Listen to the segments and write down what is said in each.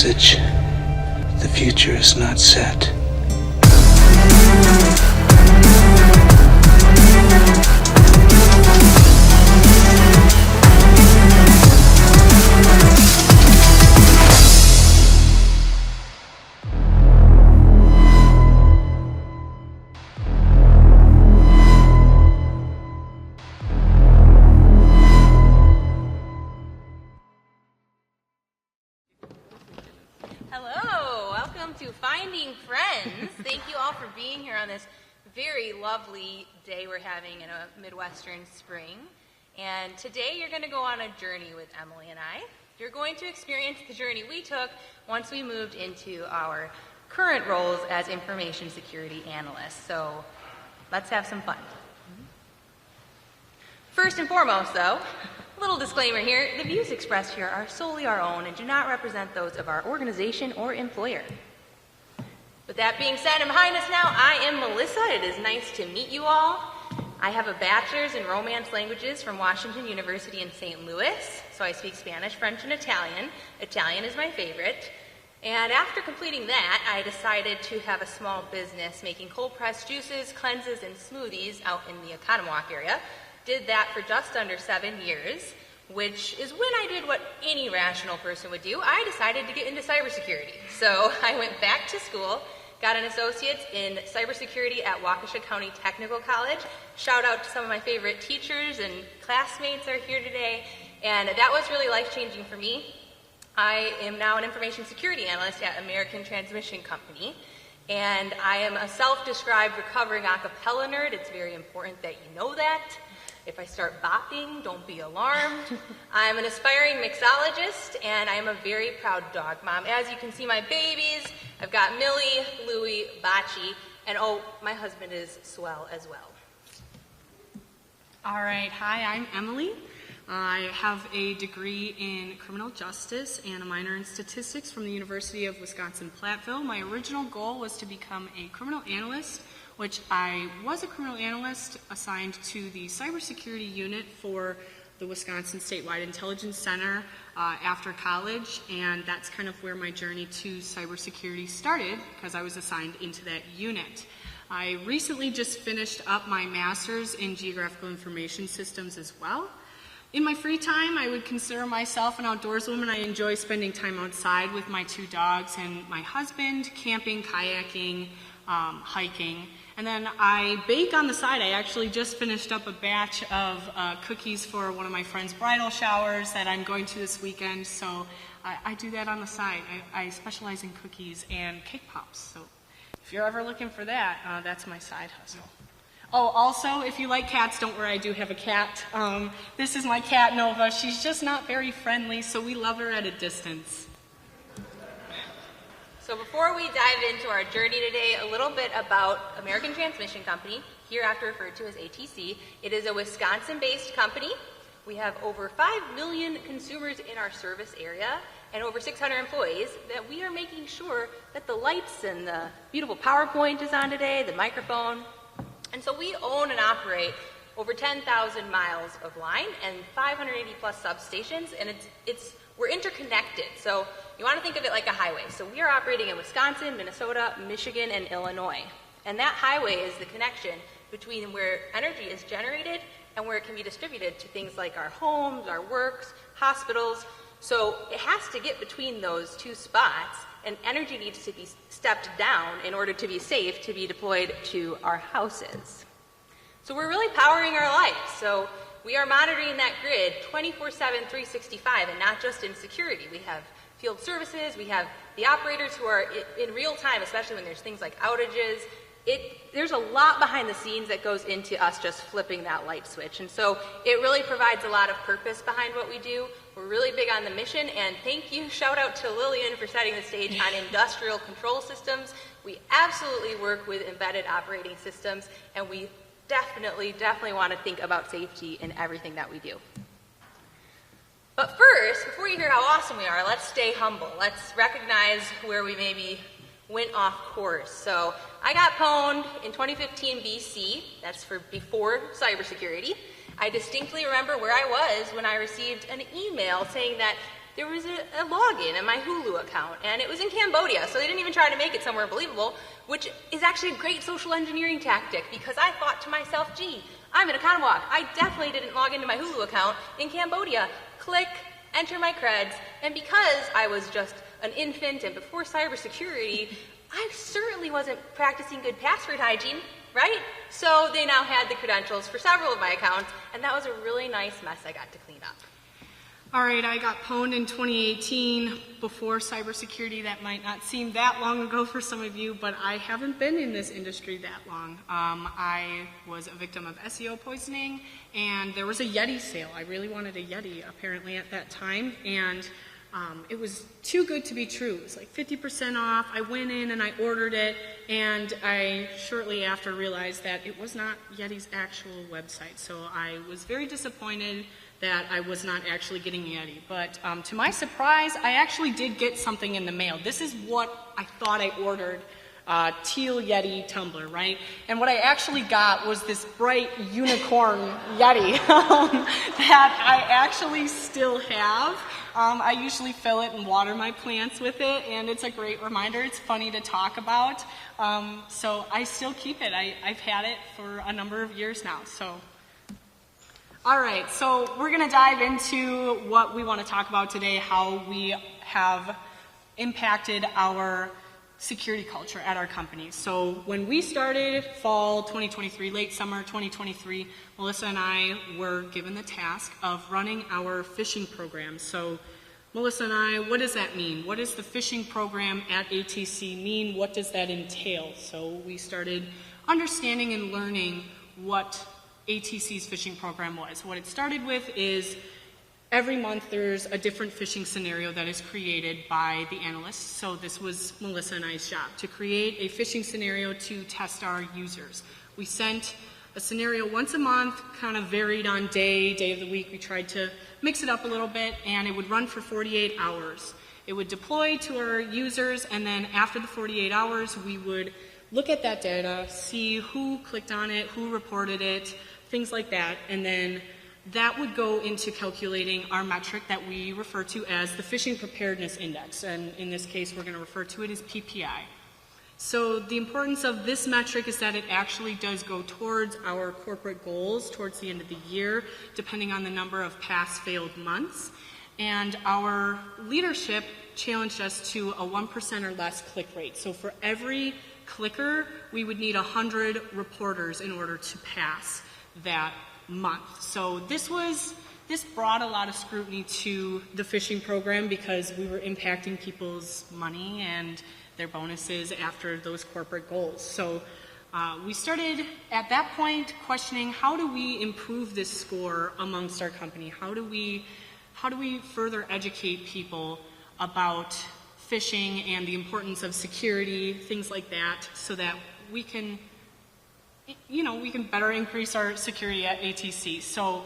message. The future is not set. Hello, welcome to Phinding Phriends. Thank you all for being here on this very lovely day we're having in a Midwestern spring. And today you're going to go on a journey with Emily and I. You're going to experience the journey we took once we moved into our current roles as information security analysts. So let's have some fun. First and foremost, though, a little disclaimer here, the views expressed here are solely our own and do not represent those of our organization or employer. With that being said, and behind us now, I am Melissa. It is nice to meet you all. I have a bachelor's in Romance Languages from Washington University in St. Louis, so I speak Spanish, French, and Italian. Italian is my favorite. And after completing that, I decided to have a small business making cold-pressed juices, cleanses, and smoothies out in the Oconomowoc area. Did that for just under 7 years, which is when I did what any rational person would do. I decided to get into cybersecurity. So I went back to school, got an associate's in cybersecurity at Waukesha County Technical College. Shout out to some of my favorite teachers and classmates are here today. And that was really life-changing for me. I am now an information security analyst at American Transmission Company. And I am a self-described recovering a cappella nerd. It's very important that you know that. If I start bopping, don't be alarmed. I'm an aspiring mixologist, and I am a very proud dog mom. As you can see my babies, I've got Millie, Louie, Bachi, and oh, my husband is swell as well. All right, hi, I'm Emily. I have a degree in criminal justice and a minor in statistics from the University of Wisconsin-Platteville. My original goal was to become a criminal analyst, which I was a criminal analyst assigned to the cybersecurity unit for the Wisconsin Statewide Intelligence Center after college, and that's kind of where my journey to cybersecurity started because I was assigned into that unit. I recently just finished up my master's in geographical information systems as well. In my free time, I would consider myself an outdoors woman. I enjoy spending time outside with my 2 dogs and my husband, camping, kayaking, hiking. And then I bake on the side. I actually just finished up a batch of cookies for one of my friend's bridal showers that I'm going to this weekend. So I do that on the side. I specialize in cookies and cake pops. So if you're ever looking for that, that's my side hustle. Oh, also, if you like cats, don't worry, I do have a cat. This is my cat, Nova. She's just not very friendly, so we love her at a distance. So before we dive into our journey today, a little bit about American Transmission Company, hereafter referred to as ATC. It is a Wisconsin-based company. We have over 5 million consumers in our service area and over 600 employees that we are making sure that the lights and the beautiful PowerPoint is on today, the microphone. And so we own and operate over 10,000 miles of line and 580 plus substations, and we're interconnected. So you want to think of it like a highway. So we are operating in Wisconsin, Minnesota, Michigan, and Illinois. And that highway is the connection between where energy is generated and where it can be distributed to things like our homes, our works, hospitals. So it has to get between those 2 spots, and energy needs to be stepped down in order to be safe to be deployed to our houses. So we're really powering our life. So we are monitoring that grid 24/7, 365, and not just in security. We have field services, we have the operators who are in real time, especially when there's things like outages. There's a lot behind the scenes that goes into us just flipping that light switch. And so it really provides a lot of purpose behind what we do. We're really big on the mission, and thank you, shout out to Lillian for setting the stage on industrial control systems. We absolutely work with embedded operating systems, and we definitely want to think about safety in everything that we do. But first, before you hear how awesome we are, let's stay humble. Let's recognize where we maybe went off course. So I got pwned in 2015 BC, that's for before cybersecurity. I distinctly remember where I was when I received an email saying that there was a login in my Hulu account, and it was in Cambodia, so they didn't even try to make it somewhere believable, which is actually a great social engineering tactic, because I thought to myself, gee, I'm in Oconomowoc. I definitely didn't log into my Hulu account in Cambodia. Click, enter my creds, and because I was just an infant and before cybersecurity, I certainly wasn't practicing good password hygiene, right? So they now had the credentials for several of my accounts, and that was a really nice mess I got to clean up. All right, I got pwned in 2018 before cybersecurity. That might not seem that long ago for some of you, but I haven't been in this industry that long. I was a victim of SEO poisoning, and there was a Yeti sale. I really wanted a Yeti, apparently, at that time, and it was too good to be true. It was like 50% off. I went in and I ordered it, and I shortly after realized that it was not Yeti's actual website. So I was very disappointed that I was not actually getting Yeti. But to my surprise, I actually did get something in the mail. This is what I thought I ordered, teal Yeti tumbler, right? And what I actually got was this bright unicorn Yeti that I actually still have. I usually fill it and water my plants with it, and it's a great reminder. It's funny to talk about. So I still keep it. I've had it for a number of years now. So. All right, so we're going to dive into what we want to talk about today, how we have impacted our security culture at our company. So when we started fall 2023, late summer 2023, Melissa and I were given the task of running our phishing program. So Melissa and I, what does that mean? What does the phishing program at ATC mean? What does that entail? So we started understanding and learning what ATC's phishing program was. What it started with is every month there's a different phishing scenario that is created by the analysts. So this was Melissa and I's job, to create a phishing scenario to test our users. We sent a scenario once a month, kind of varied on day of the week. We tried to mix it up a little bit, and it would run for 48 hours. It would deploy to our users, and then after the 48 hours, we would look at that data, see who clicked on it, who reported it, things like that, and then that would go into calculating our metric that we refer to as the Phishing Preparedness Index, and in this case we're going to refer to it as PPI. So the importance of this metric is that it actually does go towards our corporate goals towards the end of the year, depending on the number of past failed months, and our leadership challenged us to a 1% or less click rate. So for every clicker, we would need 100 reporters in order to pass that month. So this brought a lot of scrutiny to the phishing program because we were impacting people's money and their bonuses after those corporate goals. So we started at that point questioning, how do we improve this score amongst our company? How do we further educate people about phishing and the importance of security, things like that, so that we can better increase our security at ATC. So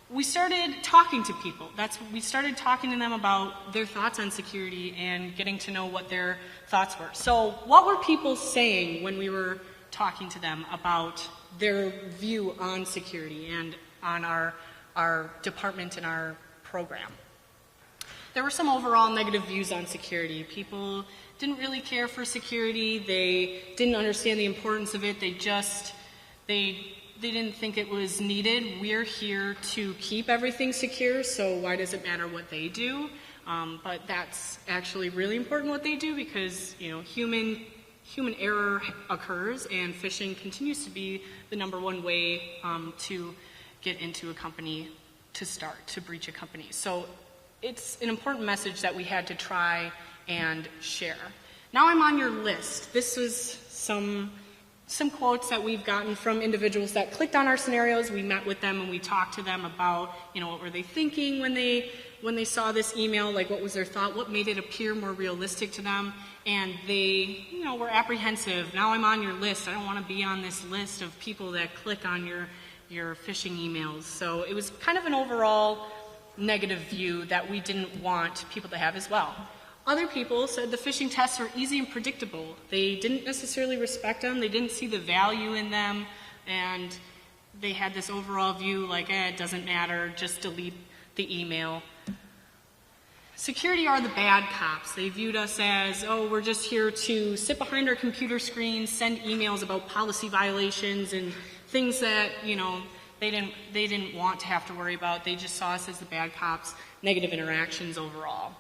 we started talking to people. We started talking to them about their thoughts on security and getting to know what their thoughts were. So what were people saying when we were talking to them about their view on security and on our department and our program? There were some overall negative views on security. People didn't really care for security. They didn't understand the importance of it. They didn't think it was needed. We're here to keep everything secure, so why does it matter what they do? But that's actually really important what they do, because human error occurs, and phishing continues to be the #1 way to get into a company, to breach a company. So it's an important message that we had to try and share. Now I'm on your list. This was some quotes that we've gotten from individuals that clicked on our scenarios. We met with them and we talked to them about, what were they thinking when they saw this email, like what was their thought, what made it appear more realistic to them, and they, were apprehensive. Now I'm on your list. I don't want to be on this list of people that click on your phishing emails. So it was kind of an overall negative view that we didn't want people to have as well. Other people said the phishing tests were easy and predictable. They didn't necessarily respect them, they didn't see the value in them, and they had this overall view like, it doesn't matter, just delete the email. Security are the bad cops. They viewed us as, oh, we're just here to sit behind our computer screens, send emails about policy violations and things that, they didn't want to have to worry about. They just saw us as the bad cops, negative interactions overall.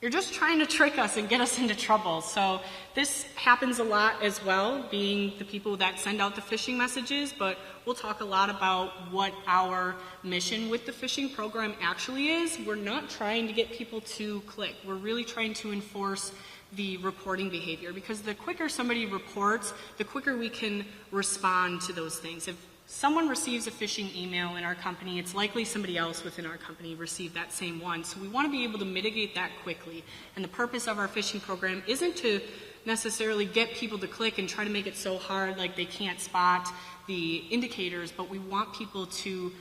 You're just trying to trick us and get us into trouble. So this happens a lot as well, being the people that send out the phishing messages, but we'll talk a lot about what our mission with the phishing program actually is. We're not trying to get people to click. We're really trying to enforce the reporting behavior, because the quicker somebody reports, the quicker we can respond to those things. If someone receives a phishing email in our company, it's likely somebody else within our company received that same one. So we want to be able to mitigate that quickly. And the purpose of our phishing program isn't to necessarily get people to click and try to make it so hard like they can't spot the indicators, but we want people to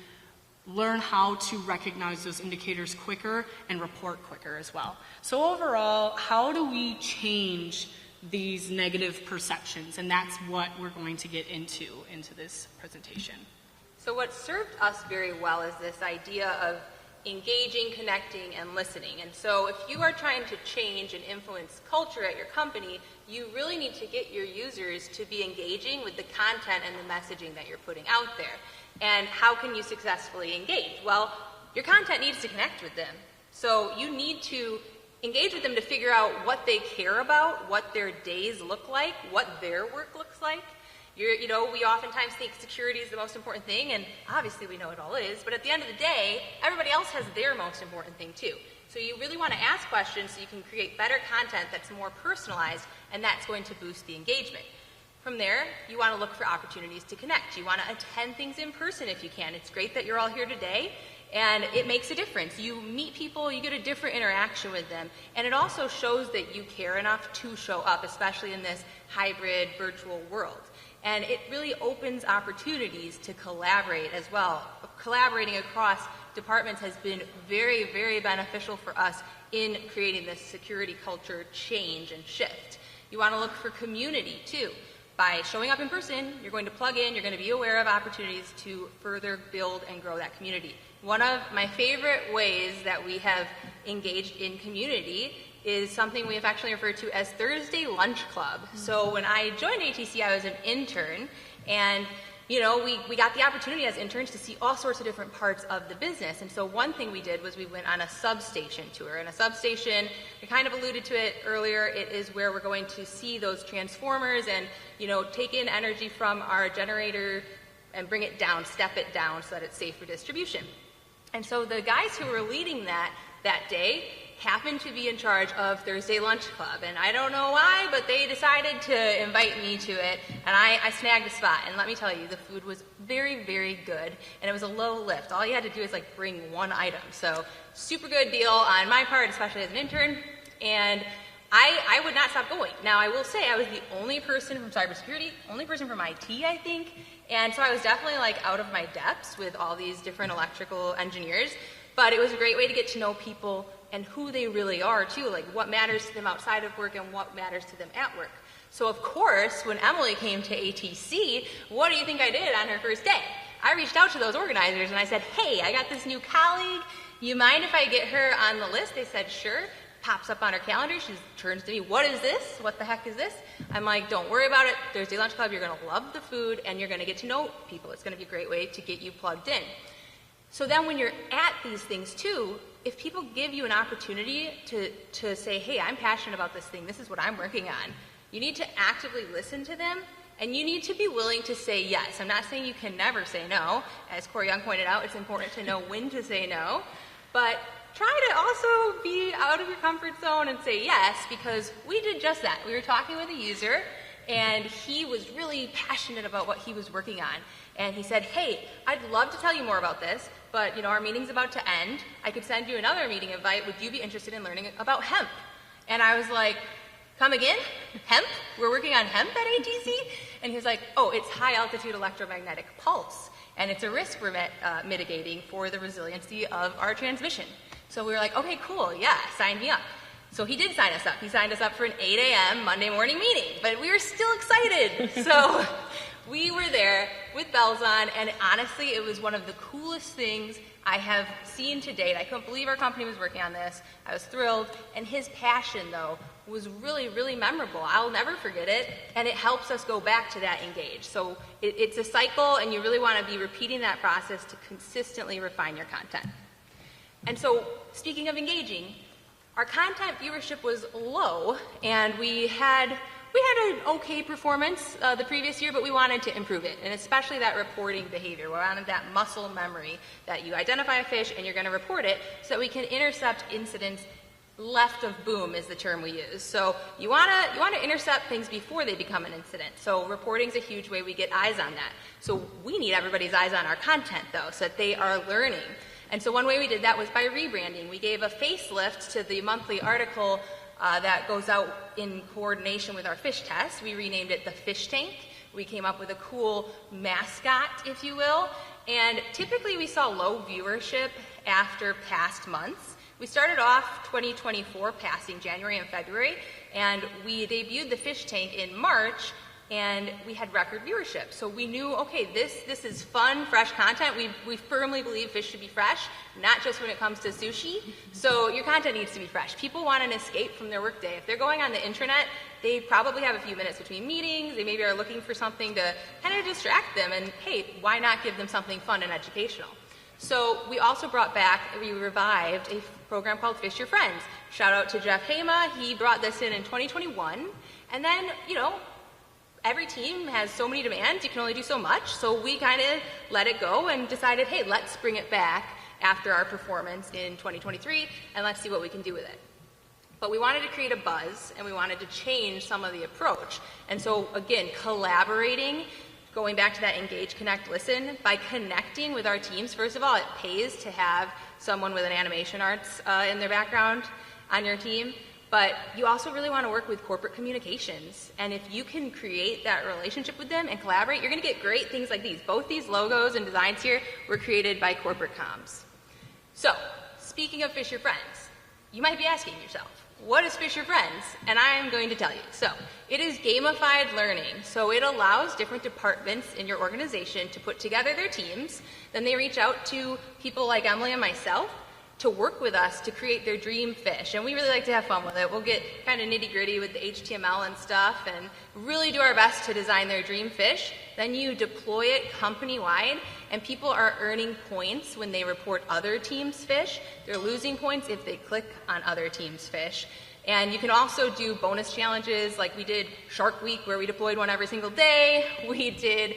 learn how to recognize those indicators quicker and report quicker as well. So overall, how do we change these negative perceptions? And that's what we're going to get into this presentation. So what served us very well is this idea of engaging, connecting, and listening. And so if you are trying to change and influence culture at your company, you really need to get your users to be engaging with the content and the messaging that you're putting out there. And how can you successfully engage? Well, your content needs to connect with them. So you need to engage with them to figure out what they care about, what their days look like, what their work looks like. We oftentimes think security is the most important thing, and obviously we know it all is, but at the end of the day, everybody else has their most important thing too. So you really want to ask questions so you can create better content that's more personalized, and that's going to boost the engagement. From there, you want to look for opportunities to connect. You want to attend things in person if you can. It's great that you're all here today, and it makes a difference. You meet people, you get a different interaction with them, and it also shows that you care enough to show up, especially in this hybrid virtual world. And it really opens opportunities to collaborate as well. Collaborating across departments has been very, very beneficial for us in creating this security culture change and shift. You want to look for community too. By showing up in person, you're going to plug in, you're going to be aware of opportunities to further build and grow that community. One of my favorite ways that we have engaged in community is something we have actually referred to as Thursday Lunch Club. So when I joined ATC, I was an intern, and we got the opportunity as interns to see all sorts of different parts of the business. And so one thing we did was we went on a substation tour. And a substation, we kind of alluded to it earlier, it is where we're going to see those transformers and, take in energy from our generator and bring it down, step it down so that it's safe for distribution. And so the guys who were leading that day happened to be in charge of Thursday Lunch Club. And I don't know why, but they decided to invite me to it, and I snagged a spot. And let me tell you, the food was very, very good, and it was a low lift. All you had to do is bring one item. So super good deal on my part, especially as an intern, and I would not stop going. Now, I will say I was the only person from cybersecurity, only person from IT, I think, and so I was definitely out of my depths with all these different electrical engineers, but it was a great way to get to know people and who they really are too, what matters to them outside of work and what matters to them at work. So of course, when Emily came to ATC, what do you think I did on her first day? I reached out to those organizers and I said, hey, I got this new colleague. You mind if I get her on the list? They said, sure. Pops up on her calendar. She turns to me, what is this? What the heck is this? I'm like, don't worry about it. Thursday Lunch Club, you're going to love the food and you're going to get to know people. It's going to be a great way to get you plugged in. So then when you're at these things too, if people give you an opportunity to say, hey, I'm passionate about this thing, this is what I'm working on, you need to actively listen to them, and you need to be willing to say yes. I'm not saying you can never say no. As Corey Young pointed out, it's important to know when to say no, but try to also be out of your comfort zone and say yes, because we did just that. We were talking with a user, and he was really passionate about what he was working on. And he said, hey, I'd love to tell you more about this, but our meeting's about to end. I could send you another meeting invite. Would you be interested in learning about hemp? And I was like, come again? Hemp? We're working on hemp at ATC? And he was like, oh, it's high altitude electromagnetic pulse. And it's a risk we're mitigating for the resiliency of our transmission. So we were like, okay, cool, yeah, sign me up. So he did sign us up. He signed us up for an 8 a.m. Monday morning meeting, but we were still excited. So we were there with bells on, and honestly, it was one of the coolest things I have seen to date. I couldn't believe our company was working on this. I was thrilled. And his passion, though, was really, really memorable. I'll never forget it. And it helps us go back to that engage. So it's a cycle, and you really want to be repeating that process to consistently refine your content. And so, speaking of engaging, our content viewership was low, and we had an okay performance the previous year, but we wanted to improve it, and especially that reporting behavior. We wanted that muscle memory that you identify a fish and you're going to report it so that we can intercept incidents left of boom is the term we use. So you want to intercept things before they become an incident. So reporting is a huge way we get eyes on that. So we need everybody's eyes on our content, though, so that they are learning. And so one way we did that was by rebranding. We gave a facelift to the monthly article that goes out in coordination with our fish test. We renamed it the Fish Tank. We came up with a cool mascot, if you will. And typically we saw low viewership after past months. We started off 2024 passing January and February, and we debuted the Fish Tank in March, and we had record viewership. So we knew, okay, this is fun, fresh content. We firmly believe fish should be fresh, not just when it comes to sushi. So your content needs to be fresh. People want an escape from their workday. If they're going on the intranet, they probably have a few minutes between meetings. They maybe are looking for something to kind of distract them. And hey, why not give them something fun and educational? So we also we revived a program called Fish Your Friends. Shout out to Jeff Hama. He brought this in 2021. And then, every team has so many demands, you can only do so much, so we kind of let it go and decided, hey, let's bring it back after our performance in 2023, and let's see what we can do with it. But we wanted to create a buzz, and we wanted to change some of the approach. And so, again, collaborating, going back to that engage, connect, listen, by connecting with our teams, first of all, it pays to have someone with an animation arts in their background on your team. But you also really want to work with corporate communications. And if you can create that relationship with them and collaborate, you're going to get great things like these. Both these logos and designs here were created by corporate comms. So, speaking of Fish Your Friends, you might be asking yourself, what is Fish Your Friends? And I am going to tell you. So, it is gamified learning. So it allows different departments in your organization to put together their teams. Then they reach out to people like Emily and myself to work with us to create their dream fish. And we really like to have fun with it. We'll get kind of nitty-gritty with the HTML and stuff and really do our best to design their dream fish. Then you deploy it company-wide, and people are earning points when they report other teams' fish. They're losing points if they click on other teams' fish. And you can also do bonus challenges, like we did Shark Week, where we deployed one every single day. We did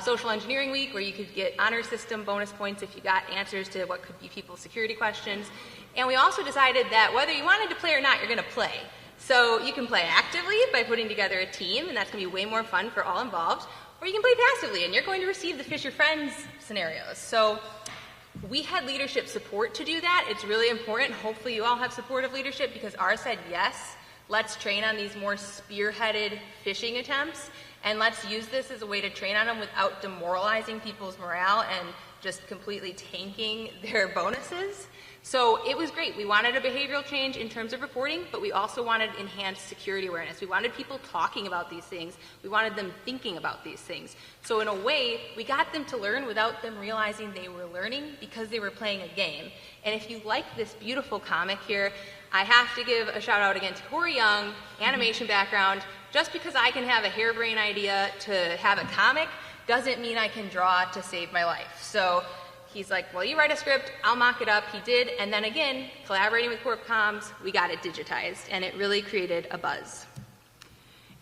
Social Engineering Week, where you could get honor system bonus points if you got answers to what could be people's security questions. And we also decided that whether you wanted to play or not, you're going to play. So you can play actively by putting together a team, and that's going to be way more fun for all involved. Or you can play passively, and you're going to receive the Fish Your Friends scenarios. So we had leadership support to do that. It's really important. Hopefully you all have supportive leadership, because ours said, yes, let's train on these more spearheaded phishing attempts, and let's use this as a way to train on them without demoralizing people's morale and just completely tanking their bonuses. So it was great. We wanted a behavioral change in terms of reporting, but we also wanted enhanced security awareness. We wanted people talking about these things. We wanted them thinking about these things. So in a way, we got them to learn without them realizing they were learning, because they were playing a game. And if you like this beautiful comic here, I have to give a shout out again to Corey Young, animation background. Just because I can have a harebrained idea to have a comic doesn't mean I can draw to save my life. So he's like, well, you write a script, I'll mock it up. He did, and then again, collaborating with Corp Comms, we got it digitized, and it really created a buzz.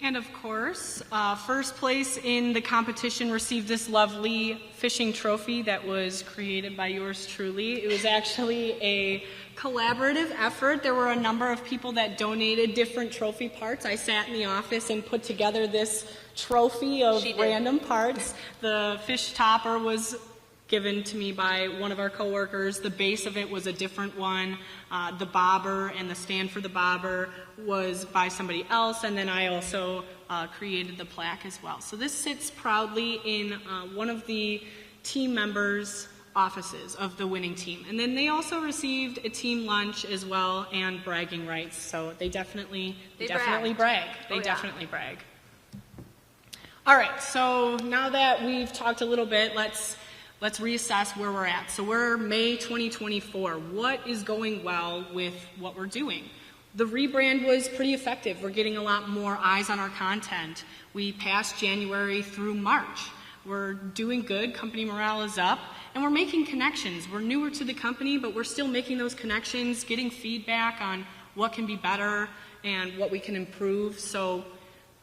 And of course, first place in the competition received this lovely fishing trophy that was created by yours truly. It was actually a collaborative effort. There were a number of people that donated different trophy parts. I sat in the office and put together this trophy of random parts. The fish topper was given to me by one of our coworkers. The base of it was a different one. The bobber and the stand for the bobber was by somebody else, and then I also created the plaque as well. So this sits proudly in one of the team members' offices of the winning team. And then they also received a team lunch as well and bragging rights. So they definitely brag. They definitely brag. All right, so now that we've talked a little bit, let's let's reassess where we're at. So we're May 2024. What is going well with what we're doing? The rebrand was pretty effective. We're getting a lot more eyes on our content. We passed January through March. We're doing good, company morale is up, and we're making connections. We're newer to the company, but we're still making those connections, getting feedback on what can be better and what we can improve. So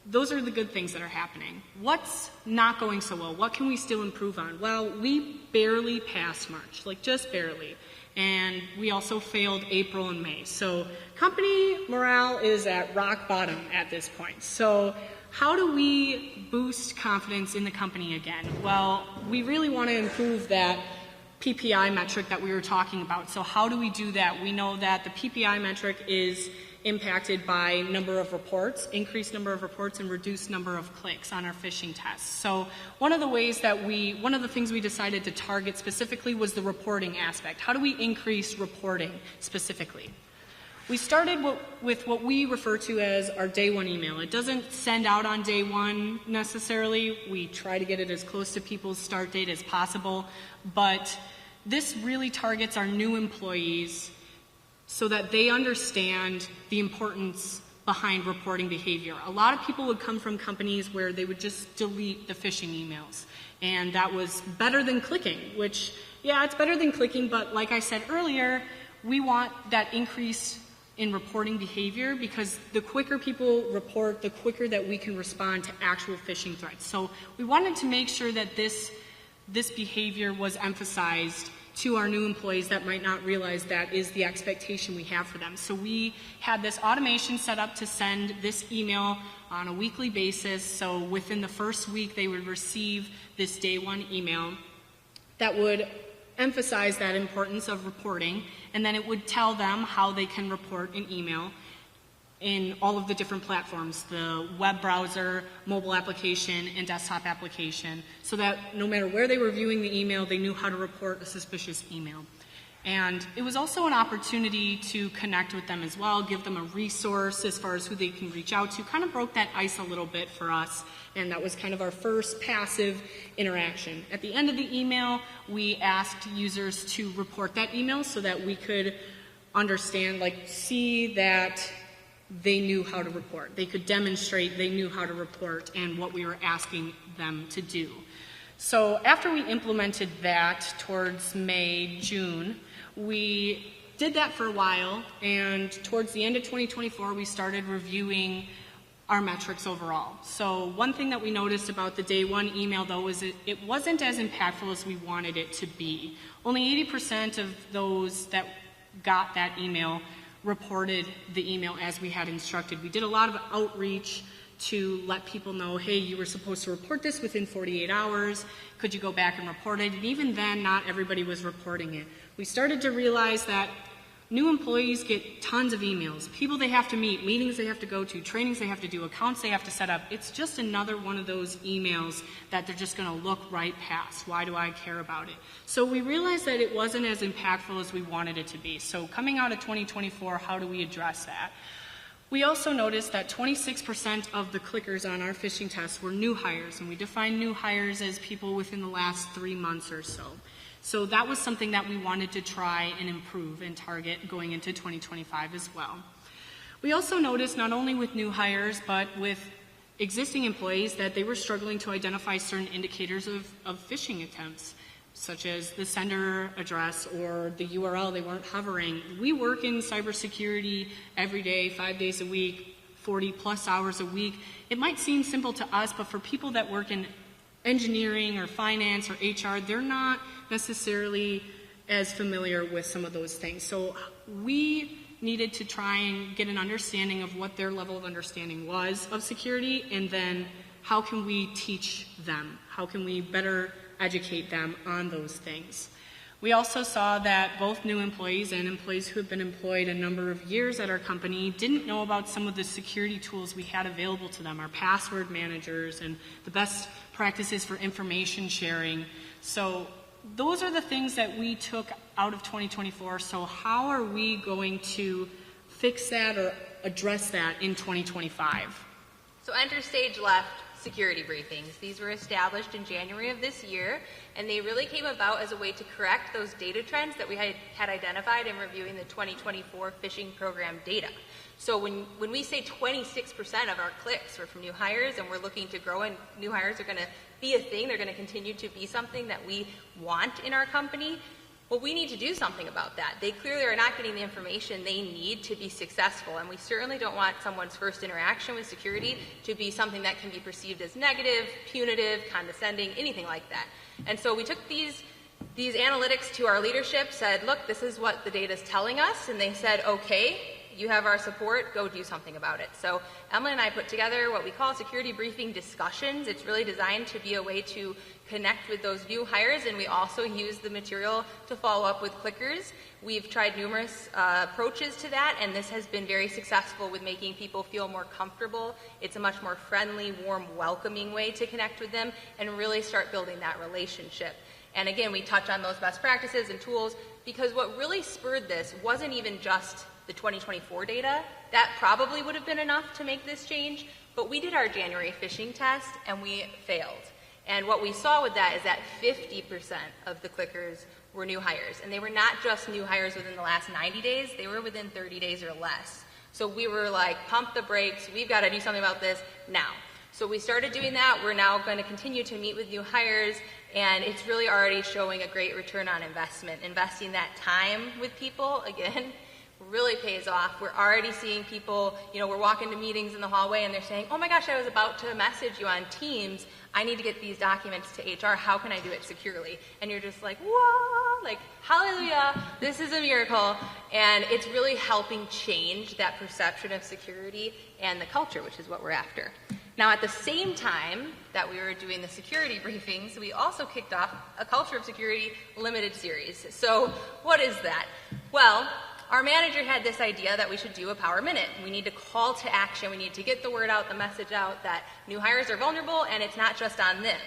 those are the good things that are happening. What's not going so well? What can we still improve on? Well, we barely passed March, like just barely. And we also failed April and May. So company morale is at rock bottom at this point. So how do we boost confidence in the company again? Well, we really want to improve that PPI metric that we were talking about. So how do we do that? We know that the PPI metric is impacted by number of reports, increased number of reports, and reduced number of clicks on our phishing tests. So one of the things we decided to target specifically was the reporting aspect. How do we increase reporting specifically? We started with what we refer to as our day one email. It doesn't send out on day one necessarily. We try to get it as close to people's start date as possible, but this really targets our new employees so that they understand the importance behind reporting behavior. A lot of people would come from companies where they would just delete the phishing emails, and that was better than clicking, which, yeah, it's better than clicking, but like I said earlier, we want that increase in reporting behavior because the quicker people report, the quicker that we can respond to actual phishing threats. So we wanted to make sure that this behavior was emphasized to our new employees that might not realize that is the expectation we have for them. So we had this automation set up to send this email on a weekly basis. So within the first week, they would receive this day one email that would emphasize that importance of reporting, and then it would tell them how they can report an email in all of the different platforms, the web browser, mobile application, and desktop application, so that no matter where they were viewing the email, they knew how to report a suspicious email. And it was also an opportunity to connect with them as well, give them a resource as far as who they can reach out to, kind of broke that ice a little bit for us, and that was kind of our first passive interaction. At the end of the email, we asked users to report that email so that we could understand, see that they knew how to report. They could demonstrate they knew how to report and what we were asking them to do. So after we implemented that towards May, June, we did that for a while, and towards the end of 2024, we started reviewing our metrics overall. So one thing that we noticed about the day one email, though, is it wasn't as impactful as we wanted it to be. Only 80% of those that got that email reported the email as we had instructed. We did a lot of outreach to let people know, hey, you were supposed to report this within 48 hours. Could you go back and report it? And even then, not everybody was reporting it. We started to realize that new employees get tons of emails, people they have to meet, meetings they have to go to, trainings they have to do, accounts they have to set up. It's just another one of those emails that they're just going to look right past. Why do I care about it? So we realized that it wasn't as impactful as we wanted it to be. So coming out of 2024, how do we address that? We also noticed that 26% of the clickers on our phishing tests were new hires, and we define new hires as people within the last 3 months or so. So that was something that we wanted to try and improve and target going into 2025 as well. We also noticed not only with new hires, but with existing employees that they were struggling to identify certain indicators of phishing attempts, such as the sender address or the URL they weren't hovering. We work in cybersecurity every day, 5 days a week, 40 plus hours a week. It might seem simple to us, but for people that work in engineering or finance or HR, they're not necessarily as familiar with some of those things. So we needed to try and get an understanding of what their level of understanding was of security, and then how can we teach them? How can we better educate them on those things? We also saw that both new employees and employees who have been employed a number of years at our company didn't know about some of the security tools we had available to them, our password managers and the best practices for information sharing. So those are the things that we took out of 2024. So how are we going to fix that or address that in 2025? So enter stage left, security briefings. These were established in January of this year, and they really came about as a way to correct those data trends that we had identified in reviewing the 2024 phishing program data. So when we say 26% of our clicks were from new hires, and we're looking to grow, and new hires are going to be a thing, they're going to continue to be something that we want in our company, well, we need to do something about that. They clearly are not getting the information they need to be successful, and we certainly don't want someone's first interaction with security to be something that can be perceived as negative, punitive, condescending, anything like that. And so we took these analytics to our leadership, said, look, this is what the data is telling us, and they said, okay, you have our support, go do something about it. So Emily and I put together what we call security briefing discussions. It's really designed to be a way to connect with those new hires, and we also use the material to follow up with clickers. We've tried numerous approaches to that, and this has been very successful with making people feel more comfortable. It's a much more friendly, warm, welcoming way to connect with them and really start building that relationship. And again, we touch on those best practices and tools, because what really spurred this wasn't even just the 2024 data. That probably would have been enough to make this change, but we did our January phishing test and we failed. And what we saw with that is that 50% of the clickers were new hires, and they were not just new hires within the last 90 days, they were within 30 days or less. So we were like, pump the brakes, we've got to do something about this now. So we started doing that. We're now going to continue to meet with new hires, and it's really already showing a great return on investment. Investing that time with people, again, really pays off. We're already seeing people, we're walking to meetings in the hallway and they're saying, oh my gosh, I was about to message you on Teams. I need to get these documents to HR. How can I do it securely? And you're just like, whoa, like, hallelujah, this is a miracle. And it's really helping change that perception of security and the culture, which is what we're after. Now, at the same time that we were doing the security briefings, we also kicked off a Culture of Security limited series. So what is that? Well, our manager had this idea that we should do a Power Minute. We need to call to action. We need to get the word out, the message out that new hires are vulnerable, and it's not just on them.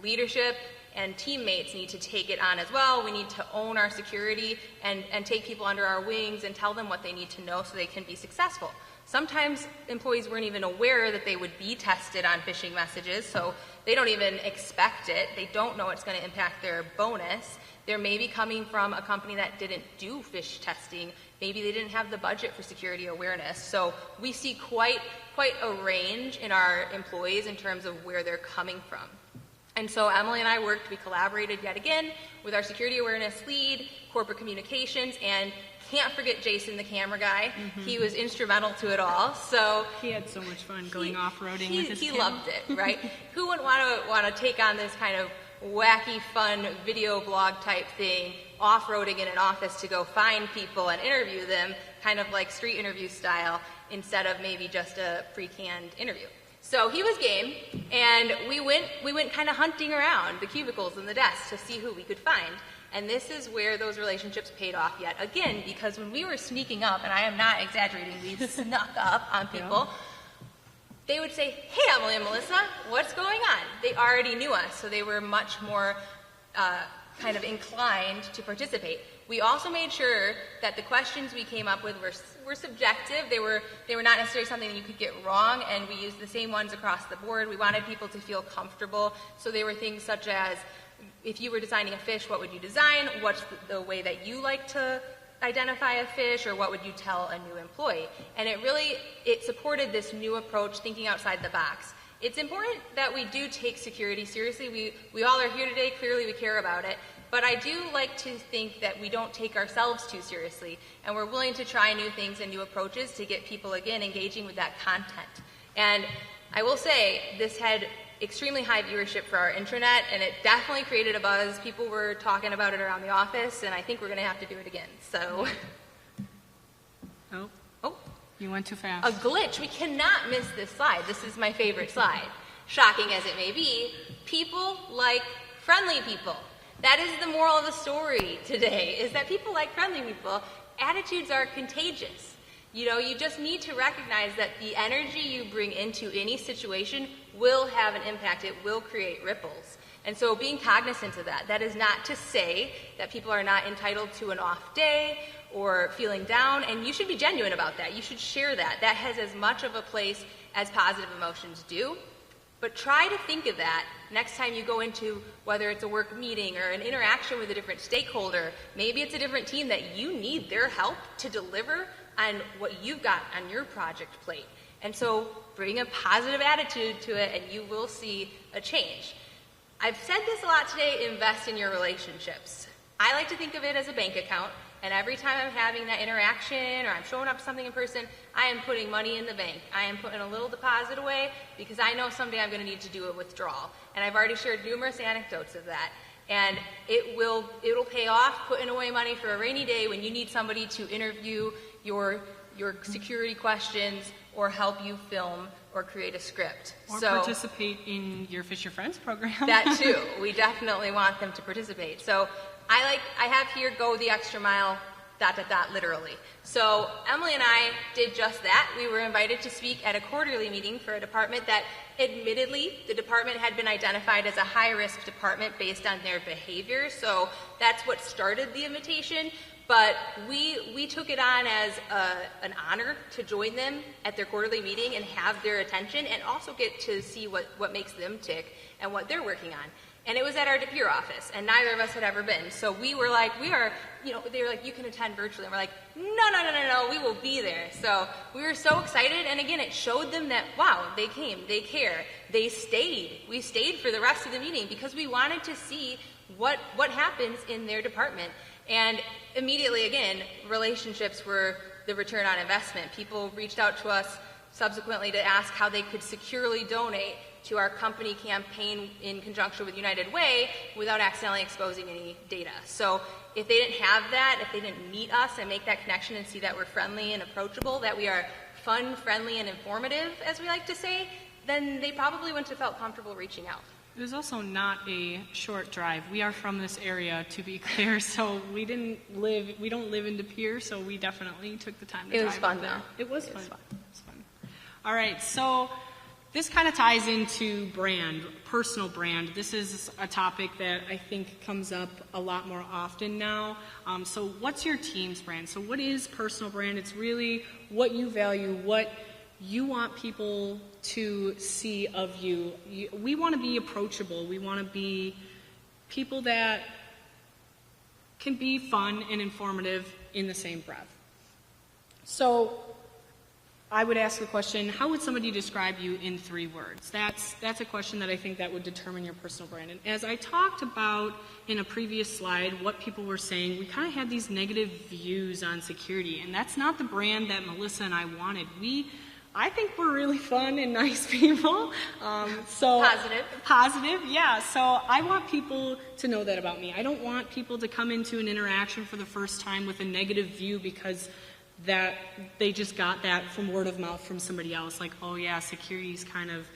Leadership and teammates need to take it on as well. We need to own our security and take people under our wings and tell them what they need to know so they can be successful. Sometimes employees weren't even aware that they would be tested on phishing messages, so they don't even expect it. They don't know it's going to impact their bonus. They're maybe coming from a company that didn't do phish testing. Maybe they didn't have the budget for security awareness. So we see quite a range in our employees in terms of where they're coming from. And so Emily and I we collaborated yet again with our security awareness lead, corporate communications, and can't forget Jason, the camera guy. Mm-hmm. He was instrumental to it all. So he had so much fun going off-roading with his He camera. loved it, right? Who wouldn't want to take on this kind of wacky, fun video blog type thing, off-roading in an office to go find people and interview them, kind of like street interview style, instead of maybe just a pre-canned interview. So he was game, and we went kind of hunting around the cubicles and the desks to see who we could find. And this is where those relationships paid off yet again, because when we were sneaking up, and I am not exaggerating, we snuck up on people, they would say, hey, Emily and Melissa, what's going on? They already knew us, so they were much more kind of inclined to participate. We also made sure that the questions we came up with were subjective. They were not necessarily something you could get wrong, and we used the same ones across the board. We wanted people to feel comfortable, so they were things such as, if you were designing a phish, what would you design? What's the way that you like to identify a phish, or what would you tell a new employee? And it supported this new approach, thinking outside the box. It's important that we do take security seriously. We all are here today. Clearly we care about it. But I do like to think that we don't take ourselves too seriously, and we're willing to try new things and new approaches to get people, again, engaging with that content. And I will say, this had extremely high viewership for our intranet, and it definitely created a buzz. People were talking about it around the office, and I think we're going to have to do it again. So, Oh, you went too fast. A glitch. We cannot miss this slide. This is my favorite slide. Shocking as it may be, people like friendly people. That is the moral of the story today, is that people like friendly people. Attitudes are contagious. You just need to recognize that the energy you bring into any situation will have an impact. It will create ripples. And so being cognizant of that is not to say that people are not entitled to an off day or feeling down, and you should be genuine about that. You should share that. That has as much of a place as positive emotions do. But try to think of that next time you go into, whether it's a work meeting or an interaction with a different stakeholder. Maybe it's a different team that you need their help to deliver on what you've got on your project plate. And so bring a positive attitude to it and you will see a change. I've said this a lot today, invest in your relationships. I like to think of it as a bank account, and every time I'm having that interaction or I'm showing up to something in person, I am putting money in the bank. I am putting a little deposit away because I know someday I'm going to need to do a withdrawal. And I've already shared numerous anecdotes of that. And it'll pay off putting away money for a rainy day when you need somebody to interview your security questions or help you film or create a script. Or participate in your Phinding Phriends program. That too. We definitely want them to participate. So I have here go the extra mile, ... literally. So Emily and I did just that. We were invited to speak at a quarterly meeting for a department that admittedly the department had been identified as a high-risk department based on their behavior. So that's what started the invitation. But we took it on as an honor to join them at their quarterly meeting and have their attention and also get to see what makes them tick and what they're working on. And it was at our De Pere office, and neither of us had ever been. So we were like, they were like, you can attend virtually. And we're like, no, we will be there. So we were so excited, and again, it showed them that, wow, they came, they care, they stayed. We stayed for the rest of the meeting because we wanted to see what happens in their department. And immediately, again, relationships were the return on investment. People reached out to us subsequently to ask how they could securely donate to our company campaign in conjunction with United Way without accidentally exposing any data. So if they didn't have that, if they didn't meet us and make that connection and see that we're friendly and approachable, that we are fun, friendly, and informative, as we like to say, then they probably wouldn't have felt comfortable reaching out. It was also not a short drive. We are from this area, to be clear, so we don't live in De Pere, so we definitely took the time to drive. It was fun, there. though. It was fun. All right, so this kind of ties into brand, personal brand. This is a topic that I think comes up a lot more often now. So what's your team's brand? So what is personal brand? It's really what you value, what you want people to see of you. We want to be approachable. We want to be people that can be fun and informative in the same breath. So I would ask the question, how would somebody describe you in 3 words? That's a question that I think that would determine your personal brand. And as I talked about in a previous slide, what people were saying, we kind of had these negative views on security, and that's not the brand that Melissa and I wanted. I think we're really fun and nice people. Positive, yeah. So I want people to know that about me. I don't want people to come into an interaction for the first time with a negative view because that they just got that from word of mouth from somebody else, like, oh yeah, security's kind of,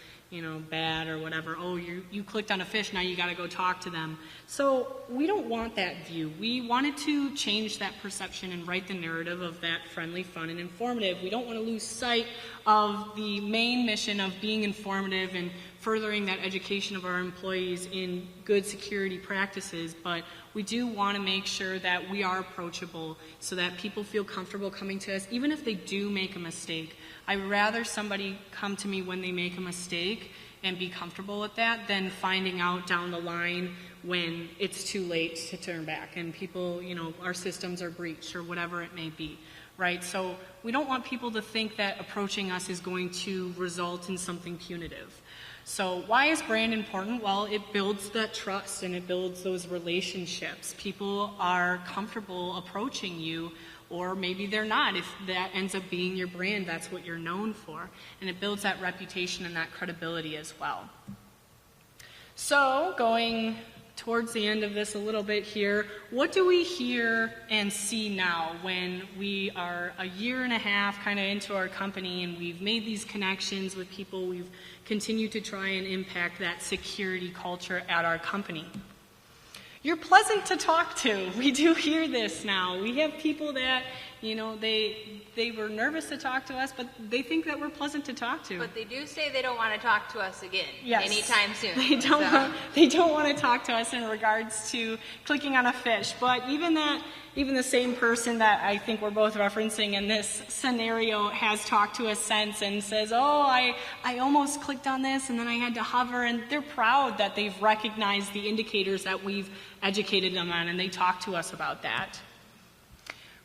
bad or whatever. Oh, you clicked on a fish, now you got to go talk to them. So we don't want that view. We wanted to change that perception and write the narrative of that friendly, fun, and informative. We don't want to lose sight of the main mission of being informative and furthering that education of our employees in good security practices, but we do want to make sure that we are approachable so that people feel comfortable coming to us, even if they do make a mistake. I'd rather somebody come to me when they make a mistake and be comfortable with that than finding out down the line when it's too late to turn back and people, our systems are breached or whatever it may be, right? So we don't want people to think that approaching us is going to result in something punitive. So why is brand important? Well, it builds that trust and it builds those relationships. People are comfortable approaching you, or maybe they're not. If that ends up being your brand, that's what you're known for. And it builds that reputation and that credibility as well. So going towards the end of this a little bit here, what do we hear and see now when we are a year and a half kind of into our company and we've made these connections with people, we've continued to try and impact that security culture at our company? You're pleasant to talk to. We do hear this now. We have people that, You know, they were nervous to talk to us, but they think that we're pleasant to talk to. But they do say they don't want to talk to us again anytime soon. They don't want to talk to us in regards to clicking on a fish. But even the same person that I think we're both referencing in this scenario has talked to us since and says, oh, I almost clicked on this and then I had to hover, and they're proud that they've recognized the indicators that we've educated them on, and they talk to us about that.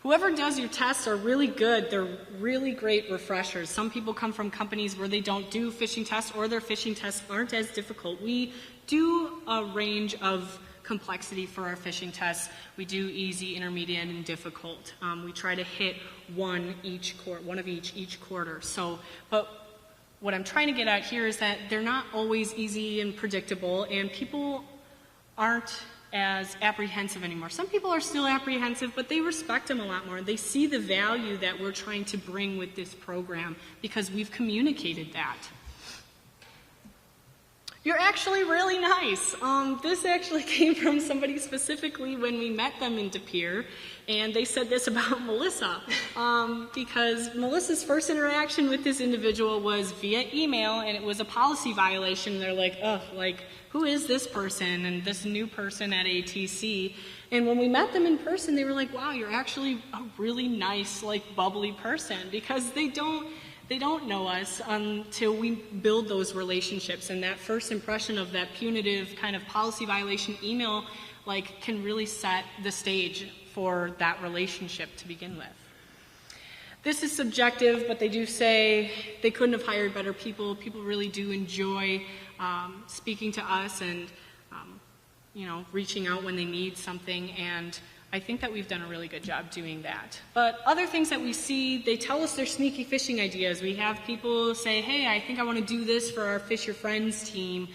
Whoever does your tests are really good. They're really great refreshers. Some people come from companies where they don't do phishing tests, or their phishing tests aren't as difficult. We do a range of complexity for our phishing tests. We do easy, intermediate, and difficult. We try to hit one of each quarter. But what I'm trying to get at here is that they're not always easy and predictable, and people aren't as apprehensive anymore. Some people are still apprehensive, but they respect them a lot more. They see the value that we're trying to bring with this program because we've communicated that. You're actually really nice. This actually came from somebody specifically when we met them in De Pere, and they said this about Melissa, because Melissa's first interaction with this individual was via email, and it was a policy violation. They're like, oh, like, who is this person and this new person at ATC? And when we met them in person, they were like, wow, you're actually a really nice, like, bubbly person, because they don't know us until we build those relationships. And that first impression of that punitive kind of policy violation email, like, can really set the stage for that relationship to begin with. This is subjective, but they do say they couldn't have hired better people. People really do enjoy speaking to us and, reaching out when they need something. And I think that we've done a really good job doing that. But other things that we see, they tell us their sneaky phishing ideas. We have people say, hey, I think I want to do this for our Fish Your Friends team,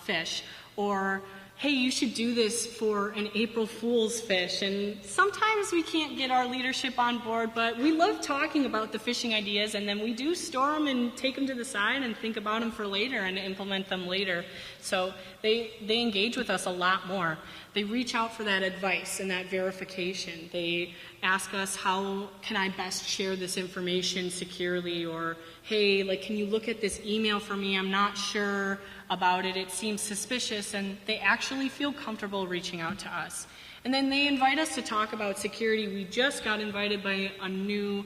fish. Or, hey, you should do this for an April Fool's fish. And sometimes we can't get our leadership on board, but we love talking about the phishing ideas, and then we do store them and take them to the side and think about them for later and implement them later. So they engage with us a lot more. They reach out for that advice and that verification. They ask us, how can I best share this information securely? Or, hey, like, can you look at this email for me? I'm not sure about it. It seems suspicious. And they actually feel comfortable reaching out to us. And then they invite us to talk about security. We just got invited by a new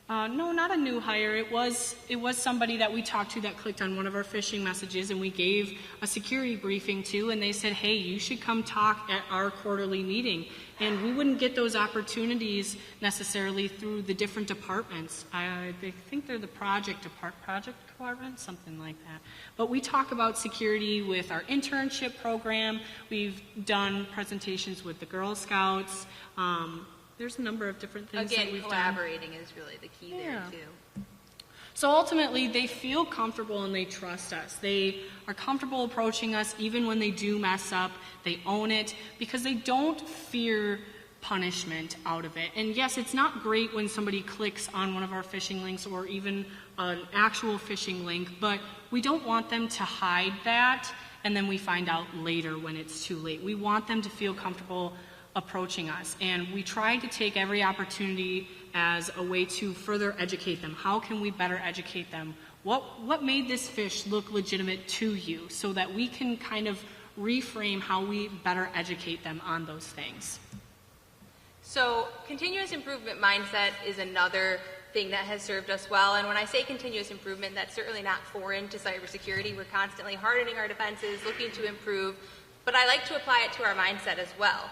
no, not a new hire. It was somebody that we talked to that clicked on one of our phishing messages, and we gave a security briefing to, and they said, hey, you should come talk at our quarterly meeting. And we wouldn't get those opportunities necessarily through the different departments. I think they're the project department, something like that. But we talk about security with our internship program. We've done presentations with the Girl Scouts. There's a number of different things that we've done. Again, collaborating is really the key there, too. So ultimately, they feel comfortable and they trust us. They are comfortable approaching us even when they do mess up. They own it because they don't fear punishment out of it. And yes, it's not great when somebody clicks on one of our phishing links or even an actual phishing link, but we don't want them to hide that and then we find out later when it's too late. We want them to feel comfortable approaching us, and we try to take every opportunity as a way to further educate them. How can we better educate them? What made this fish look legitimate to you, so that we can kind of reframe how we better educate them on those things. So continuous improvement mindset is another thing that has served us well, and when I say continuous improvement, that's certainly not foreign to cybersecurity. We're constantly hardening our defenses, looking to improve, but I like to apply it to our mindset as well.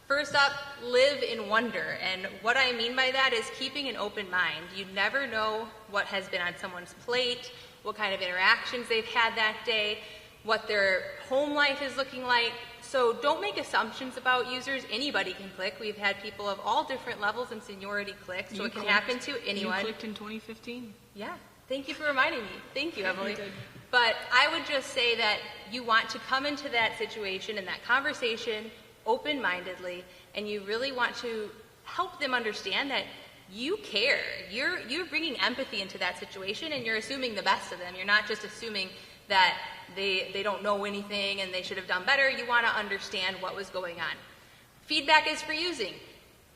First up, live in wonder. And what I mean by that is keeping an open mind. You never know what has been on someone's plate, what kind of interactions they've had that day, what their home life is looking like. So don't make assumptions about users. Anybody can click. We've had people of all different levels and seniority click, so it can happen to anyone. You clicked in 2015? Yeah. Thank you for reminding me. Thank you, Emily. You did. But I would just say that you want to come into that situation and that conversation open-mindedly, and you really want to help them understand that you care. You're bringing empathy into that situation, and you're assuming the best of them. You're not just assuming that they don't know anything and they should have done better. You want to understand what was going on. Feedback is for using.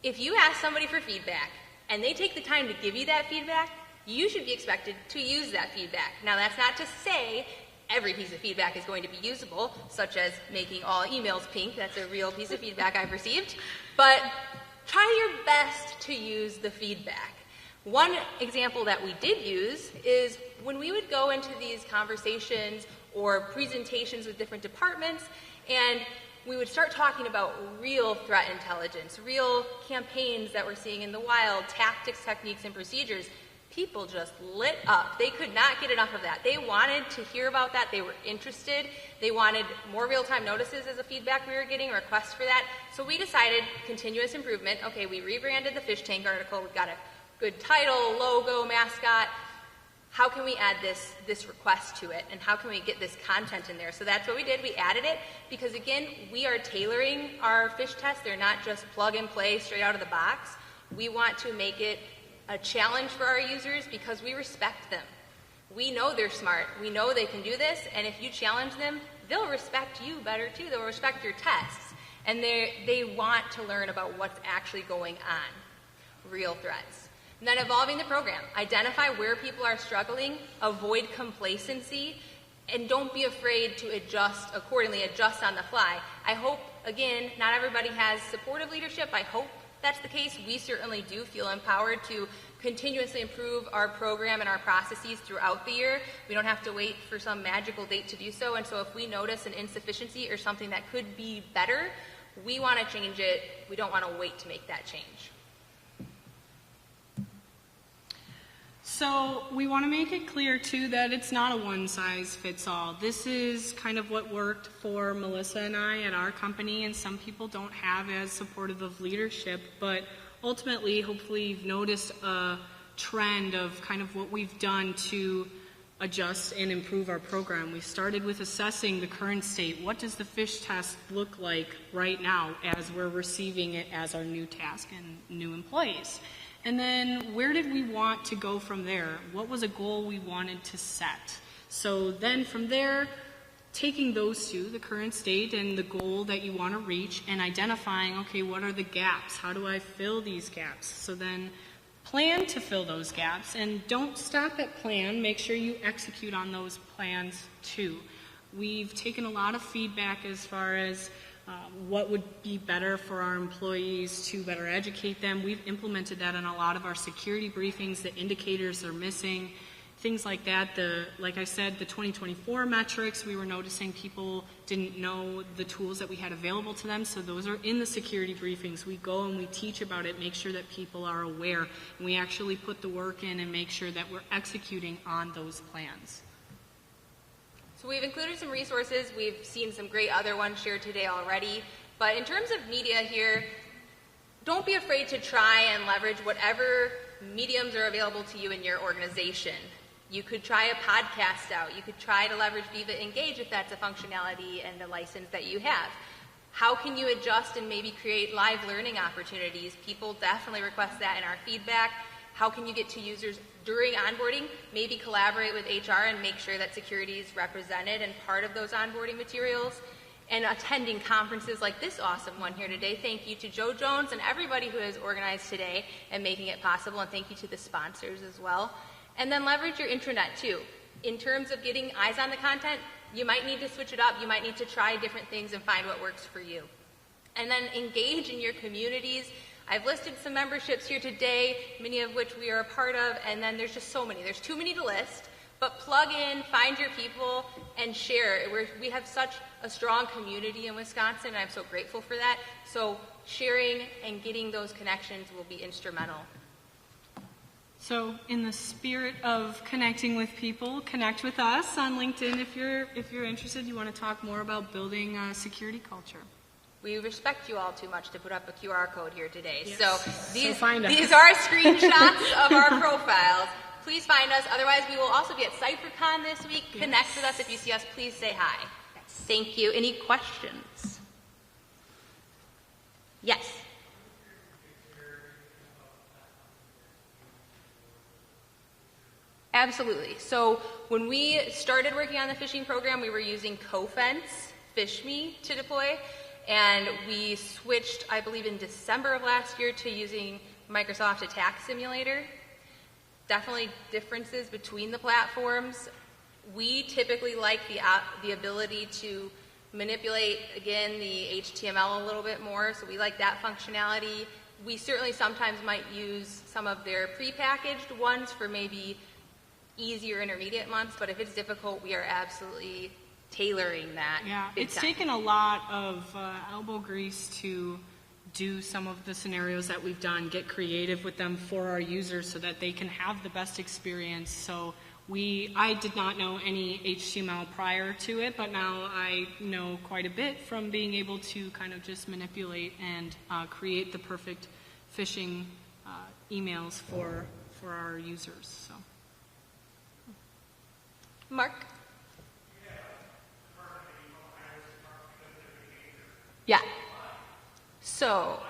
If you ask somebody for feedback and they take the time to give you that feedback, you should be expected to use that feedback. Now, that's not to say every piece of feedback is going to be usable, such as making all emails pink. That's a real piece of feedback I've received. But try your best to use the feedback. One example that we did use is when we would go into these conversations or presentations with different departments, and we would start talking about real threat intelligence, real campaigns that we're seeing in the wild, tactics, techniques, and procedures. People just lit up. They could not get enough of that. They wanted to hear about that. They were interested. They wanted more real-time notices as a feedback we were getting, requests for that. So we decided continuous improvement. Okay, we rebranded the fish tank article. We've got a good title, logo, mascot. How can we add this request to it, and how can we get this content in there? So that's what we did. We added it because, again, we are tailoring our fish tests. They're not just plug and play straight out of the box. We want to make it a challenge for our users because we respect them. We know they're smart. We know they can do this, and if you challenge them, they'll respect you better too. They'll respect your tests, and they want to learn about what's actually going on, real threats. And then evolving the program. Identify where people are struggling, avoid complacency, and don't be afraid to adjust accordingly, adjust on the fly. I hope, again, not everybody has supportive leadership. I hope that's the case. We certainly do feel empowered to continuously improve our program and our processes throughout the year. We don't have to wait for some magical date to do so, and so if we notice an insufficiency or something that could be better, we want to change it. We don't want to wait to make that change. So we want to make it clear, too, that it's not a one-size-fits-all. This is kind of what worked for Melissa and I at our company, and some people don't have as supportive of leadership, but ultimately, hopefully, you've noticed a trend of kind of what we've done to adjust and improve our program. We started with assessing the current state. What does the fish test look like right now as we're receiving it as our new task and new employees? And then where did we want to go from there? What was a goal we wanted to set? So then from there, taking those two, the current state and the goal that you want to reach, and identifying, okay, what are the gaps? How do I fill these gaps? So then plan to fill those gaps, and don't stop at plan. Make sure you execute on those plans too. We've taken a lot of feedback as far as what would be better for our employees to better educate them. We've implemented that in a lot of our security briefings, the indicators are missing, things like that. Like I said, the 2024 metrics, we were noticing people didn't know the tools that we had available to them, so those are in the security briefings. We go and we teach about it, make sure that people are aware, and we actually put the work in and make sure that we're executing on those plans. So we've included some resources. We've seen some great other ones shared today already. But in terms of media here, don't be afraid to try and leverage whatever mediums are available to you in your organization. You could try a podcast out. You could try to leverage Viva Engage if that's a functionality and a license that you have. How can you adjust and maybe create live learning opportunities? People definitely request that in our feedback. How can you get to users during onboarding? Maybe collaborate with HR and make sure that security is represented and part of those onboarding materials. And attending conferences like this awesome one here today. Thank you to Joe Jones and everybody who has organized today and making it possible, and thank you to the sponsors as well. And then leverage your intranet too. In terms of getting eyes on the content, you might need to switch it up. You might need to try different things and find what works for you. And then engage in your communities. I've listed some memberships here today, many of which we are a part of, and then there's just so many. There's too many to list, but plug in, find your people, and share. We have such a strong community in Wisconsin, and I'm so grateful for that. So sharing and getting those connections will be instrumental. So in the spirit of connecting with people, connect with us on LinkedIn if you're interested, you want to talk more about building a security culture. We respect you all too much to put up a QR code here today. Yes. So these us. are screenshots of our profiles. Please find us. Otherwise, we will also be at CypherCon this week. Yes. Connect with us. If you see us, please say hi. Yes. Thank you. Any questions? Yes. Absolutely. So when we started working on the phishing program, we were using CoFence, PhishMe to deploy. And we switched, I believe, in December of last year to using Microsoft Attack Simulator. Definitely differences between the platforms. We typically like the ability to manipulate, again, the HTML a little bit more, so we like that functionality. We certainly sometimes might use some of their prepackaged ones for maybe easier intermediate months, but if it's difficult, we are absolutely tailoring that. Yeah, it's taken a lot of elbow grease to do some of the scenarios that we've done, get creative with them for our users so that they can have the best experience. So I did not know any HTML prior to it, but now I know quite a bit from being able to kind of just manipulate and create the perfect phishing emails for our users. So, Mark? Yeah. So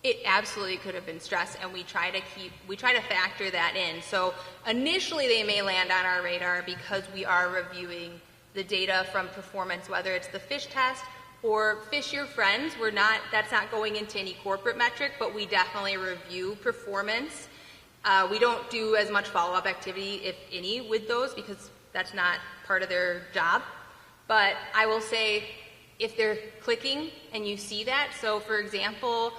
it absolutely could have been stress, and we try to factor that in. So initially they may land on our radar because we are reviewing the data from performance, whether it's the phish test or Phish Your Friends. That's not going into any corporate metric, but we definitely review performance. We don't do as much follow-up activity, if any, with those because that's not part of their job. But I will say, if they're clicking and you see that, so for example,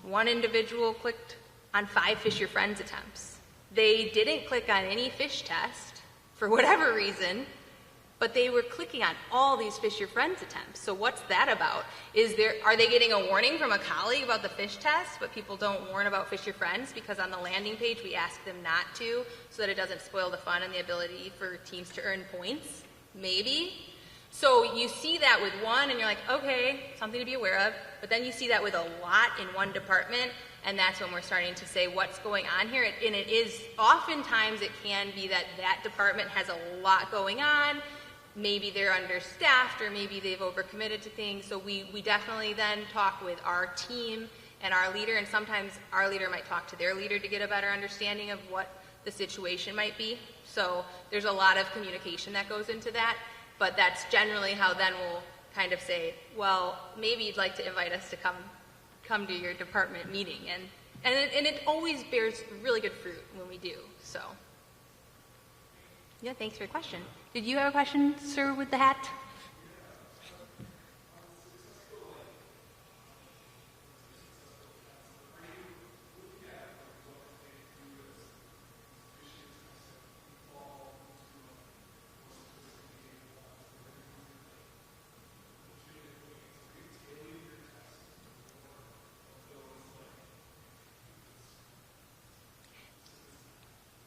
one individual clicked on 5 Phish Your Friends attempts. They didn't click on any phish test for whatever reason, but they were clicking on all these Phish Your Friends attempts. So what's that about? Are they getting a warning from a colleague about the phish test, but people don't warn about Phish Your Friends because on the landing page we ask them not to so that it doesn't spoil the fun and the ability for teams to earn points? Maybe. So you see that with one and you're like, okay, something to be aware of, but then you see that with a lot in one department, and that's when we're starting to say what's going on here. And it is, oftentimes it can be that that department has a lot going on, maybe they're understaffed or maybe they've overcommitted to things, so we definitely then talk with our team and our leader, and sometimes our leader might talk to their leader to get a better understanding of what the situation might be. So there's a lot of communication that goes into that. But that's generally how then we'll kind of say, well, maybe you'd like to invite us to come to your department meeting. And it always bears really good fruit when we do. So, yeah, thanks for your question. Did you have a question, sir, with the hat?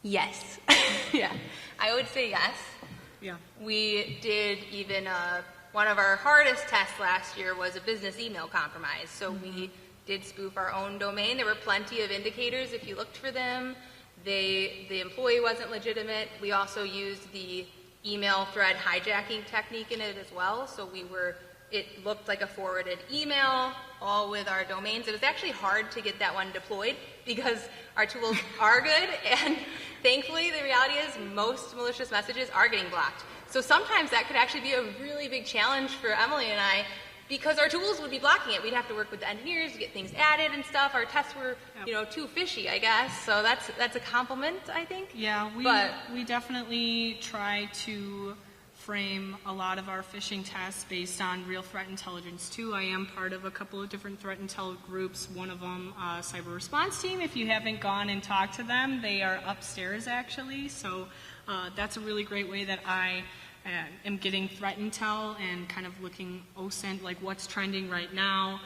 Yes. Yeah, I would say yes. yeah. We did even one of our hardest tests last year was a business email compromise. So we did spoof our own domain. There were plenty of indicators if you looked for them. The employee wasn't legitimate. We also used the email thread hijacking technique in it as well. So it looked like a forwarded email, all with our domains. It was actually hard to get that one deployed because our tools are good, and thankfully the reality is most malicious messages are getting blocked. So sometimes that could actually be a really big challenge for Emily and I because our tools would be blocking it. We'd have to work with the engineers to get things added and stuff. Our tests were, too fishy, I guess. So that's a compliment, I think. Yeah, we definitely try to frame a lot of our phishing tests based on real threat intelligence too. I am part of a couple of different threat intel groups. One of them, cyber response team. If you haven't gone and talked to them, they are upstairs actually. So that's a really great way that I am getting threat intel and kind of looking OSINT, like what's trending right now,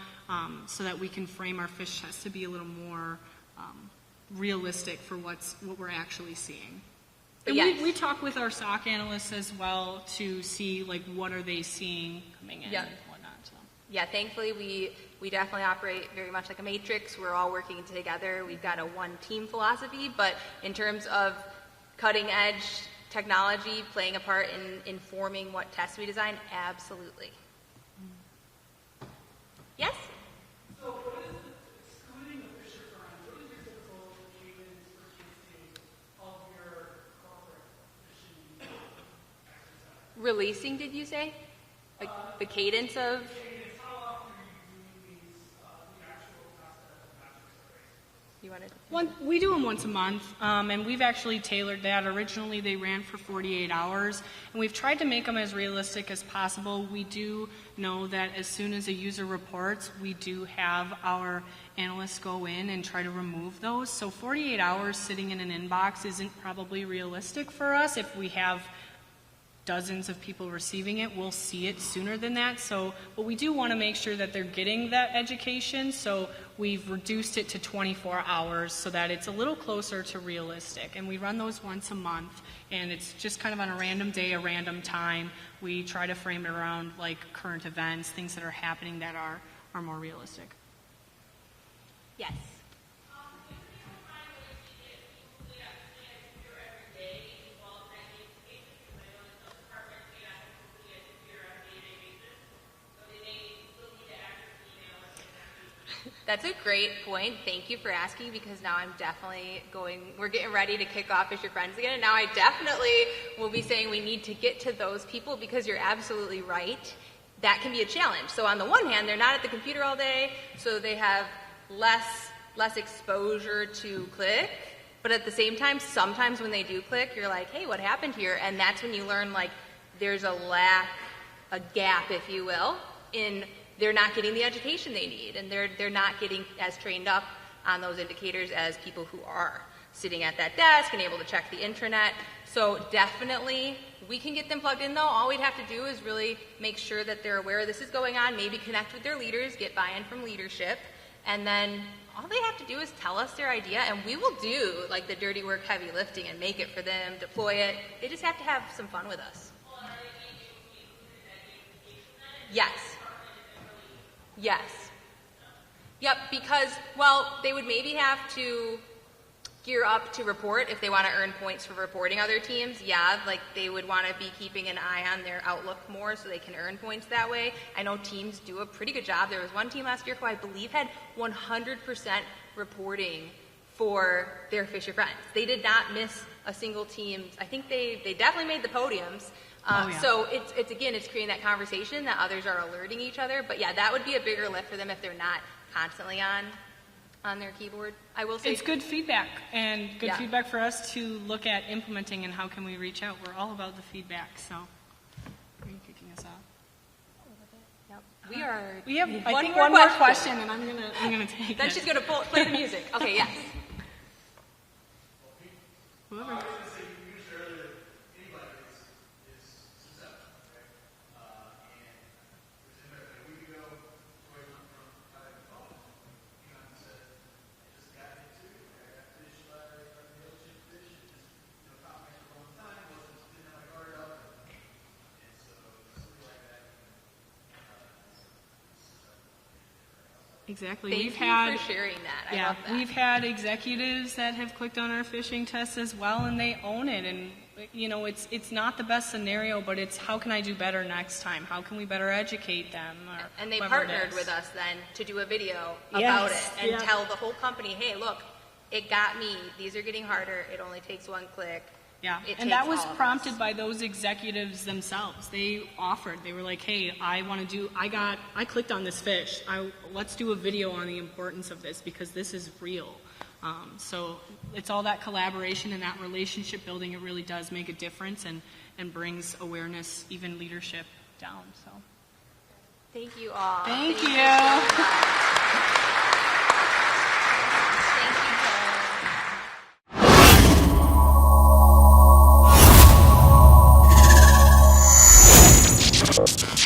so that we can frame our phish tests to be a little more realistic for what we're actually seeing. And yes. we talk with our SOC analysts as well to see like what are they seeing coming in and whatnot. So. Yeah, thankfully we definitely operate very much like a matrix. We're all working together. We've got a one-team philosophy, but in terms of cutting-edge technology playing a part in informing what tests we design, absolutely. Yes? So what is excluding the Phish Your Friends? What is your typical cadence or casing of your corporate phishing exercise? Releasing, did you say? Like the cadence of? How often are you doing these, the actual You wanted? We do them once a month, and we've actually tailored that. Originally, they ran for 48 hours, and we've tried to make them as realistic as possible. We do know that as soon as a user reports, we do have our analysts go in and try to remove those. So 48 hours sitting in an inbox isn't probably realistic for us. If we have dozens of people receiving it, we'll see it sooner than that. So, but we do want to make sure that they're getting that education, so we've reduced it to 24 hours so that it's a little closer to realistic. And we run those once a month, and it's just kind of on a random day, a random time. We try to frame it around like current events, things that are happening that are more realistic. Yes. That's a great point. Thank you for asking, because now I'm definitely we're getting ready to kick off Fisher Friends again, and now I definitely will be saying we need to get to those people, because you're absolutely right. That can be a challenge. So on the one hand, they're not at the computer all day, so they have less exposure to click, but at the same time, sometimes when they do click, you're like, hey, what happened here? And that's when you learn, like, there's a gap, if you will, in they're not getting the education they need, and they're not getting as trained up on those indicators as people who are sitting at that desk and able to check the intranet. So definitely, we can get them plugged in, though. All we'd have to do is really make sure that they're aware this is going on, maybe connect with their leaders, get buy-in from leadership, and then all they have to do is tell us their idea, and we will do like the dirty work, heavy lifting, and make it for them, deploy it. They just have to have some fun with us. Yes. Yes. Yep, because, well, they would maybe have to gear up to report if they want to earn points for reporting other teams. Yeah, like they would want to be keeping an eye on their Outlook more so they can earn points that way. I know teams do a pretty good job. There was one team last year who I believe had 100% reporting for their Fisher Friends. They did not miss a single team. I think they definitely made the podiums. So it's again, it's creating that conversation that others are alerting each other. But yeah, that would be a bigger lift for them if they're not constantly on their keyboard. I will say it's good feedback, and good feedback for us to look at implementing and how can we reach out. We're all about the feedback. So, are you kicking us out? Yep. We have I think one more question, and I'm gonna take it. Then she's gonna play the music. Okay. Yes. Whoever. Exactly. Thank you for sharing that. I love that. We've had executives that have clicked on our phishing tests as well, and they own it. And you know, it's not the best scenario, but it's how can I do better next time? How can we better educate them? And they partnered with us then to do a video about it and tell the whole company, hey, look, it got me. These are getting harder. It only takes one click. Yeah, and that was prompted by those executives themselves. They offered. They were like, "Hey, I clicked on this fish. Let's do a video on the importance of this because this is real." So it's all that collaboration and that relationship building. It really does make a difference and brings awareness, even leadership, down. So thank you all. Thank you. Thank you.